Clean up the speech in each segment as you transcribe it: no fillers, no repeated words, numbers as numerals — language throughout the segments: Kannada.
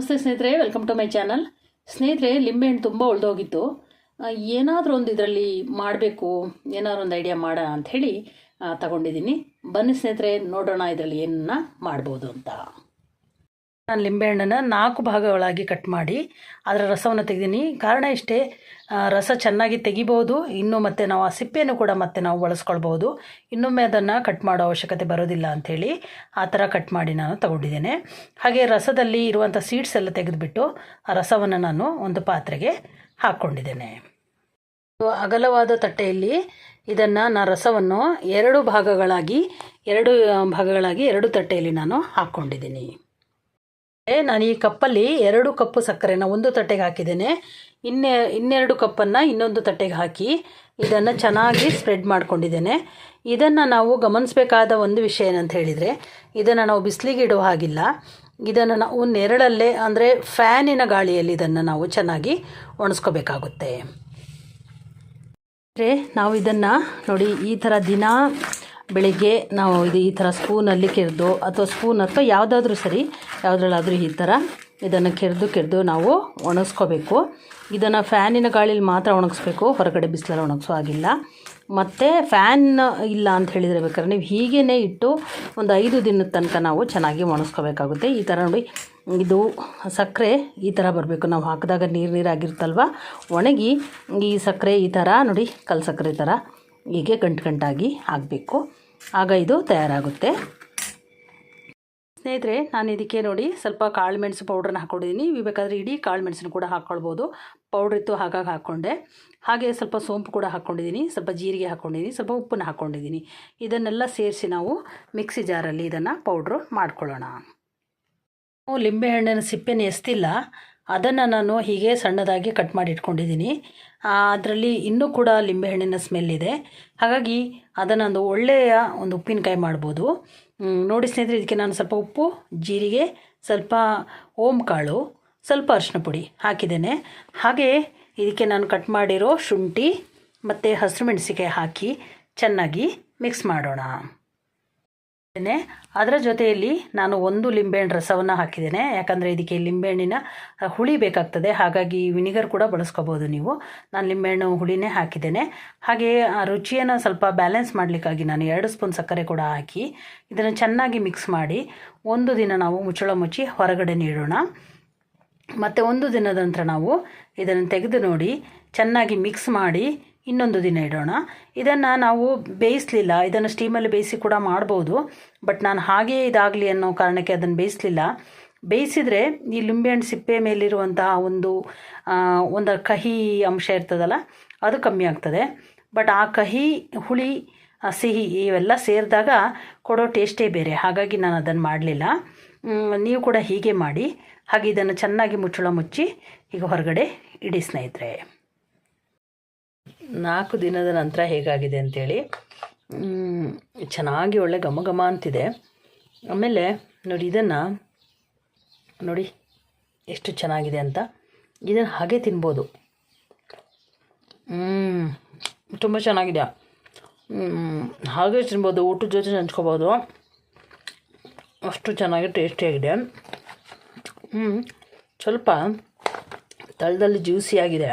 ನಮಸ್ತೆ ಸ್ನೇಹಿತರೆ, ವೆಲ್ಕಮ್ ಟು ಮೈ ಚಾನಲ್. ಸ್ನೇಹಿತರೆ, ಲಿಂಬೆಹಣ್ಣು ತುಂಬ ಉಳಿದೋಗಿತ್ತು. ಏನಾದರೂ ಒಂದು ಇದರಲ್ಲಿ ಮಾಡಬೇಕು, ಏನಾದರೂ ಒಂದು ಐಡಿಯಾ ಮಾಡೋಣ ಅಂಥೇಳಿ ತಗೊಂಡಿದ್ದೀನಿ. ಬನ್ನಿ ಸ್ನೇಹಿತರೆ, ನೋಡೋಣ ಇದರಲ್ಲಿ ಏನನ್ನ ಮಾಡ್ಬೋದು ಅಂತ. ನಾನು ಲಿಂಬೆಹಣ್ಣನ್ನು 4 ಭಾಗಗಳಾಗಿ ಕಟ್ ಮಾಡಿ ಅದರ ರಸವನ್ನು ತೆಗೆದೀನಿ. ಕಾರಣ ಇಷ್ಟೇ, ರಸ ಚೆನ್ನಾಗಿ ತೆಗಿಬೋದು. ಇನ್ನು ಮತ್ತು ನಾವು ಆ ಸಿಪ್ಪೆಯನ್ನು ಕೂಡ ಮತ್ತೆ ನಾವು ಬಳಸ್ಕೊಳ್ಬೋದು. ಇನ್ನೊಮ್ಮೆ ಅದನ್ನು ಕಟ್ ಮಾಡೋ ಅವಶ್ಯಕತೆ ಬರೋದಿಲ್ಲ ಅಂಥೇಳಿ ಆ ಥರ ಕಟ್ ಮಾಡಿ ನಾನು ತಗೊಂಡಿದ್ದೇನೆ. ಹಾಗೆ ರಸದಲ್ಲಿ ಇರುವಂಥ ಸೀಡ್ಸ್ ಎಲ್ಲ ತೆಗೆದುಬಿಟ್ಟು ಆ ರಸವನ್ನು ನಾನು ಒಂದು ಪಾತ್ರೆಗೆ ಹಾಕ್ಕೊಂಡಿದ್ದೇನೆ. ಅಗಲವಾದ ತಟ್ಟೆಯಲ್ಲಿ ಇದನ್ನು ರಸವನ್ನು 2 ಭಾಗಗಳಾಗಿ 2 ತಟ್ಟೆಯಲ್ಲಿ ನಾನು ಹಾಕ್ಕೊಂಡಿದ್ದೀನಿ. ನಾನು ಈ ಕಪ್ಪಲ್ಲಿ 2 ಕಪ್ಪು ಸಕ್ಕರೆನ ಒಂದು ತಟ್ಟೆಗೆ ಹಾಕಿದ್ದೇನೆ. ಇನ್ನೆರಡು ಕಪ್ಪನ್ನು ಇನ್ನೊಂದು ತಟ್ಟೆಗೆ ಹಾಕಿ ಇದನ್ನು ಚೆನ್ನಾಗಿ ಸ್ಪ್ರೆಡ್ ಮಾಡ್ಕೊಂಡಿದ್ದೇನೆ. ಇದನ್ನು ನಾವು ಗಮನಿಸಬೇಕಾದ ಒಂದು ವಿಷಯ ಏನಂತ ಹೇಳಿದರೆ, ಇದನ್ನು ನಾವು ಬಿಸಿಲಿಗೆ ಇಡುವ ಹಾಗಿಲ್ಲ. ಇದನ್ನು ನಾವು ನೆರಳಲ್ಲೇ, ಅಂದರೆ ಫ್ಯಾನಿನ ಗಾಳಿಯಲ್ಲಿ ಇದನ್ನು ನಾವು ಚೆನ್ನಾಗಿ ಒಣಸ್ಕೋಬೇಕಾಗುತ್ತೆ. ನಾವು ಇದನ್ನು ನೋಡಿ, ಈ ಥರ ದಿನ ಬೆಳಿಗ್ಗೆ ನಾವು ಈ ಥರ ಸ್ಪೂನಲ್ಲಿ ಕೆರೆದು ಅಥವಾ ಯಾವುದಾದ್ರೂ ಸರಿ, ಯಾವುದ್ರಲ್ಲಾದರೂ ಈ ಥರ ಇದನ್ನು ಕೆರೆದು ನಾವು ಒಣಗಿಸ್ಕೋಬೇಕು. ಇದನ್ನು ಫ್ಯಾನಿನ ಗಾಳಿಲಿ ಮಾತ್ರ ಒಣಗಿಸ್ಬೇಕು, ಹೊರಗಡೆ ಬಿಸಿಲಲ್ಲಿ ಒಣಗಿಸೋ ಆಗಿಲ್ಲ. ಮತ್ತು ಫ್ಯಾನ್ ಇಲ್ಲ ಅಂತ ಹೇಳಿದರೆ ಬೇಕಾದ್ರೆ ನೀವು ಹೀಗೇ ಇಟ್ಟು ಒಂದು 5 ದಿನದ ತನಕ ನಾವು ಚೆನ್ನಾಗಿ ಒಣಗಿಸ್ಕೋಬೇಕಾಗುತ್ತೆ. ಈ ಥರ ನೋಡಿ, ಇದು ಸಕ್ಕರೆ ಈ ಥರ ಬರಬೇಕು. ನಾವು ಹಾಕಿದಾಗ ನೀರಾಗಿರುತ್ತಲ್ವ, ಒಣಗಿ ಈ ಸಕ್ಕರೆ ಈ ಥರ ನೋಡಿ, ಕಲ್ಲು ಸಕ್ಕರೆ ಥರ ಹೀಗೆ ಗಂಟಾಗಿ ಆಗಬೇಕು. ಆಗ ಇದು ತಯಾರಾಗುತ್ತೆ. ಸ್ನೇಹಿತರೆ, ನಾನು ಇದಕ್ಕೆ ನೋಡಿ ಸ್ವಲ್ಪ ಕಾಳು ಮೆಣಸು ಪೌಡ್ರನ್ನ ಹಾಕ್ಕೊಂಡಿದ್ದೀನಿ. ನೀವು ಬೇಕಾದರೆ ಇಡೀ ಕಾಳು ಮೆಣಸನ್ನು ಕೂಡ ಹಾಕ್ಕೊಳ್ಬೋದು. ಪೌಡ್ರ್ ಇತ್ತು ಹಾಗಾಗಿ ಹಾಕ್ಕೊಂಡೆ. ಹಾಗೆ ಸ್ವಲ್ಪ ಸೋಂಪು ಕೂಡ ಹಾಕ್ಕೊಂಡಿದ್ದೀನಿ, ಸ್ವಲ್ಪ ಜೀರಿಗೆ ಹಾಕ್ಕೊಂಡಿದ್ದೀನಿ, ಸ್ವಲ್ಪ ಉಪ್ಪನ್ನು ಹಾಕ್ಕೊಂಡಿದ್ದೀನಿ. ಇದನ್ನೆಲ್ಲ ಸೇರಿಸಿ ನಾವು ಮಿಕ್ಸಿ ಜಾರಲ್ಲಿ ಇದನ್ನು ಪೌಡ್ರು ಮಾಡ್ಕೊಳ್ಳೋಣ. ಲಿಂಬೆಹಣ್ಣಿನ ಸಿಪ್ಪೆನ ಎಸ್ತಿಲ್ಲ, ಅದನ್ನು ನಾನು ಹೀಗೆ ಸಣ್ಣದಾಗಿ ಕಟ್ ಮಾಡಿ ಇಟ್ಕೊಂಡಿದ್ದೀನಿ. ಅದರಲ್ಲಿ ಇನ್ನೂ ಕೂಡ ಲಿಂಬೆಹಣ್ಣಿನ ಸ್ಮೆಲ್ ಇದೆ. ಹಾಗಾಗಿ ಅದನ್ನೊಂದು ಒಳ್ಳೆಯ ಒಂದು ಉಪ್ಪಿನಕಾಯಿ ಮಾಡ್ಬೋದು. ನೋಡಿ ಸ್ನೇಹಿತರೆ, ಇದಕ್ಕೆ ನಾನು ಸ್ವಲ್ಪ ಉಪ್ಪು, ಜೀರಿಗೆ, ಸ್ವಲ್ಪ ಓಂಕಾಳು, ಸ್ವಲ್ಪ ಅರಿಶಿನ ಪುಡಿ ಹಾಕಿದ್ದೇನೆ. ಹಾಗೆ ಇದಕ್ಕೆ ನಾನು ಕಟ್ ಮಾಡಿರೋ ಶುಂಠಿ ಮತ್ತು ಹಸಿರು ಮೆಣಸಿಕಾಯಿ ಹಾಕಿ ಚೆನ್ನಾಗಿ ಮಿಕ್ಸ್ ಮಾಡೋಣ. ಅದರ ಜೊತೆಯಲ್ಲಿ ನಾನು 1 ಲಿಂಬೆಹಣ್ಣು ರಸವನ್ನು ಹಾಕಿದ್ದೇನೆ. ಯಾಕಂದರೆ ಇದಕ್ಕೆ ಲಿಂಬೆಹಣ್ಣಿನ ಹುಳಿ ಬೇಕಾಗ್ತದೆ, ಹಾಗಾಗಿ ವಿನಿಗರ್ ಕೂಡ ಬಳಸ್ಕೋಬೋದು ನೀವು. ನಾನು ಲಿಂಬೆಹಣ್ಣು ಹುಳಿನೇ ಹಾಕಿದ್ದೇನೆ. ಹಾಗೆ ಆ ರುಚಿಯನ್ನು ಸ್ವಲ್ಪ ಬ್ಯಾಲೆನ್ಸ್ ಮಾಡಲಿಕ್ಕಾಗಿ ನಾನು 2 ಸ್ಪೂನ್ ಸಕ್ಕರೆ ಕೂಡ ಹಾಕಿ ಇದನ್ನು ಚೆನ್ನಾಗಿ ಮಿಕ್ಸ್ ಮಾಡಿ 1 ದಿನ ನಾವು ಮುಚ್ಚಳ ಮುಚ್ಚಿ ಹೊರಗಡೆ ನೀಡೋಣ. ಮತ್ತು 1 ದಿನದ ನಂತರ ನಾವು ಇದನ್ನು ತೆಗೆದು ನೋಡಿ ಚೆನ್ನಾಗಿ ಮಿಕ್ಸ್ ಮಾಡಿ ಇನ್ನೊಂದು ದಿನ ಇಡೋಣ. ಇದನ್ನು ನಾವು ಬೇಯಿಸಲಿಲ್ಲ, ಇದನ್ನು ಸ್ಟೀಮಲ್ಲಿ ಬೇಯಿಸಿ ಕೂಡ ಮಾಡ್ಬೋದು. ಬಟ್ ನಾನು ಹಾಗೇ ಇದಾಗಲಿ ಅನ್ನೋ ಕಾರಣಕ್ಕೆ ಅದನ್ನು ಬೇಯಿಸಲಿಲ್ಲ. ಬೇಯಿಸಿದರೆ ಈ ಲಿಂಬೆಹಣ್ಣು ಸಿಪ್ಪೆ ಮೇಲಿರುವಂತಹ ಒಂದು ಕಹಿ ಅಂಶ ಇರ್ತದಲ್ಲ, ಅದು ಕಮ್ಮಿ ಆಗ್ತದೆ. ಬಟ್ ಆ ಕಹಿ, ಹುಳಿ, ಸಿಹಿ ಇವೆಲ್ಲ ಸೇರಿದಾಗ ಕೊಡೋ ಟೇಸ್ಟೇ ಬೇರೆ. ಹಾಗಾಗಿ ನಾನು ಅದನ್ನು ಮಾಡಲಿಲ್ಲ. ನೀವು ಕೂಡ ಹೀಗೆ ಮಾಡಿ. ಹಾಗೆ ಇದನ್ನು ಚೆನ್ನಾಗಿ ಮುಚ್ಚಳ ಮುಚ್ಚಿ ಈಗ ಹೊರಗಡೆ ಇಡಿ ಸ್ನೇಹಿತರೆ. 4 ದಿನದ ನಂತರ ಹೇಗಾಗಿದೆ ಅಂಥೇಳಿ ಚೆನ್ನಾಗಿ ಒಳ್ಳೆ ಘಮ ಘಮ ಅಂತಿದೆ. ಆಮೇಲೆ ನೋಡಿ, ಇದನ್ನು ನೋಡಿ ಎಷ್ಟು ಚೆನ್ನಾಗಿದೆ ಅಂತ. ಇದನ್ನು ಹಾಗೆ ತಿನ್ಬೋದು. ತುಂಬ ಚೆನ್ನಾಗಿದೆ. ಹಾಗೆ ತಿನ್ಬೋದು, ಊಟದ ಜೊತೆ ಹಂಚ್ಕೋಬೋದು. ಅಷ್ಟು ಚೆನ್ನಾಗಿ ಟೇಸ್ಟಿಯಾಗಿದೆ. ಸ್ವಲ್ಪ ತಳದಲ್ಲಿ ಜ್ಯೂಸಿಯಾಗಿದೆ,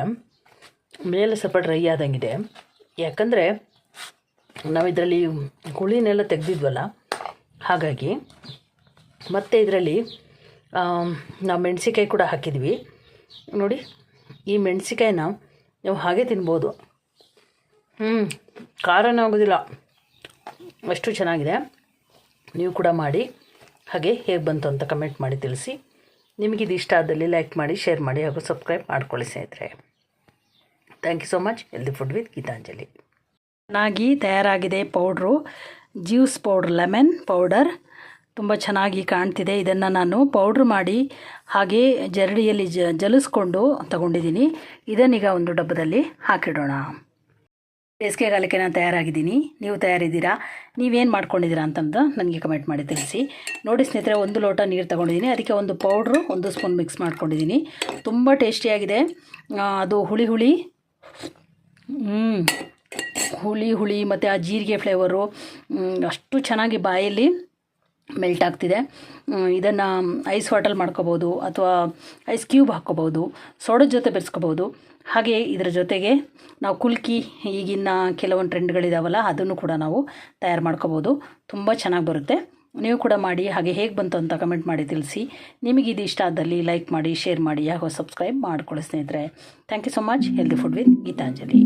ಮೇಲೆ ಸ್ವಲ್ಪ ಡ್ರೈ ಆದಂಗಿದೆ. ಯಾಕಂದರೆ ನಾವು ಇದರಲ್ಲಿ ಹುಳಿನೆಲ್ಲ ತೆಗೆದಿದ್ವಲ್ಲ, ಹಾಗಾಗಿ. ಮತ್ತು ಇದರಲ್ಲಿ ನಾವು ಮೆಣಸಿಕಾಯಿ ಕೂಡ ಹಾಕಿದ್ವಿ ನೋಡಿ. ಈ ಮೆಣಸಿಕಾಯಿನ ನಾವು ಹಾಗೆ ತಿನ್ಬೋದು. ಖಾರನೇ ಆಗೋದಿಲ್ಲ, ಅಷ್ಟು ಚೆನ್ನಾಗಿದೆ. ನೀವು ಕೂಡ ಮಾಡಿ. ಹಾಗೆ ಹೇಗೆ ಬಂತು ಅಂತ ಕಮೆಂಟ್ ಮಾಡಿ ತಿಳಿಸಿ. ನಿಮಗಿದು ಇಷ್ಟ ಆದಲ್ಲಿ ಲೈಕ್ ಮಾಡಿ, ಶೇರ್ ಮಾಡಿ, ಹಾಗೂ ಸಬ್ಸ್ಕ್ರೈಬ್ ಮಾಡ್ಕೊಳ್ಳಿ ಸ್ನೇಹಿತರೆ. Thank you so much. Healthy food with Geetanjali. ಚೆನ್ನಾಗಿ ತಯಾರಾಗಿದೆ powder, juice powder, lemon powder. ತುಂಬ ಚೆನ್ನಾಗಿ ಕಾಣ್ತಿದೆ. ಇದನ್ನು ನಾನು ಪೌಡ್ರ್ ಮಾಡಿ ಹಾಗೆ ಜರಡಿಯಲ್ಲಿ ಜಲಿಸ್ಕೊಂಡು ತಗೊಂಡಿದ್ದೀನಿ. ಇದನ್ನೀಗ ಒಂದು ಡಬ್ಬದಲ್ಲಿ ಹಾಕಿಡೋಣ. ಬೇಸಿಗೆಗಾಲಕ್ಕೆ ನಾನು ತಯಾರಾಗಿದ್ದೀನಿ. ನೀವು ತಯಾರಿದ್ದೀರಾ? ನೀವೇನು ಮಾಡ್ಕೊಂಡಿದ್ದೀರಾ ಅಂತಂದು ನನಗೆ ಕಮೆಂಟ್ ಮಾಡಿ ತಿಳಿಸಿ. ನೋಡಿ ಸ್ನೇಹಿತರೆ, 1 ಲೋಟ ನೀರು ತೊಗೊಂಡಿದ್ದೀನಿ. ಅದಕ್ಕೆ ಒಂದು ಪೌಡ್ರು 1 ಸ್ಪೂನ್ ಮಿಕ್ಸ್ ಮಾಡ್ಕೊಂಡಿದ್ದೀನಿ. ತುಂಬ ಟೇಸ್ಟಿಯಾಗಿದೆ. ಅದು ಹುಳಿ ಹುಳಿ ಮತ್ತು ಆ ಜೀರಿಗೆ ಫ್ಲೇವರು ಅಷ್ಟು ಚೆನ್ನಾಗಿ ಬಾಯಲ್ಲಿ ಮೆಲ್ಟ್ ಆಗ್ತಿದೆ. ಇದನ್ನು ಐಸ್ ವಾಟರ್ ಮಾಡ್ಕೋಬೋದು ಅಥವಾ ಐಸ್ ಕ್ಯೂಬ್ ಹಾಕ್ಕೋಬೋದು, ಸೋಡದ ಜೊತೆ ಬೆರೆಸ್ಕೋಬೋದು. ಹಾಗೆ ಇದರ ಜೊತೆಗೆ ನಾವು ಕುಲ್ಕಿ, ಈಗಿನ ಕೆಲವೊಂದು ಟ್ರೆಂಡ್ಗಳಿದಾವಲ್ಲ, ಅದನ್ನು ಕೂಡ ನಾವು ತಯಾರು ಮಾಡ್ಕೋಬೋದು. ತುಂಬ ಚೆನ್ನಾಗಿ ಬರುತ್ತೆ. ನೀವು ಕೂಡ ಮಾಡಿ, ಹಾಗೆ ಹೇಗೆ ಬಂತು ಅಂತ ಕಮೆಂಟ್ ಮಾಡಿ ತಿಳಿಸಿ. ನಿಮಗೆ ಇದು ಇಷ್ಟ ಆದಲ್ಲಿ ಲೈಕ್ ಮಾಡಿ, ಶೇರ್ ಮಾಡಿ, ಹಾಗೂ ಸಬ್ಸ್ಕ್ರೈಬ್ ಮಾಡ್ಕೊಳ್ಳಿ ಸ್ನೇಹಿತರೆ. Thank you so much. Healthy food with Geetanjali.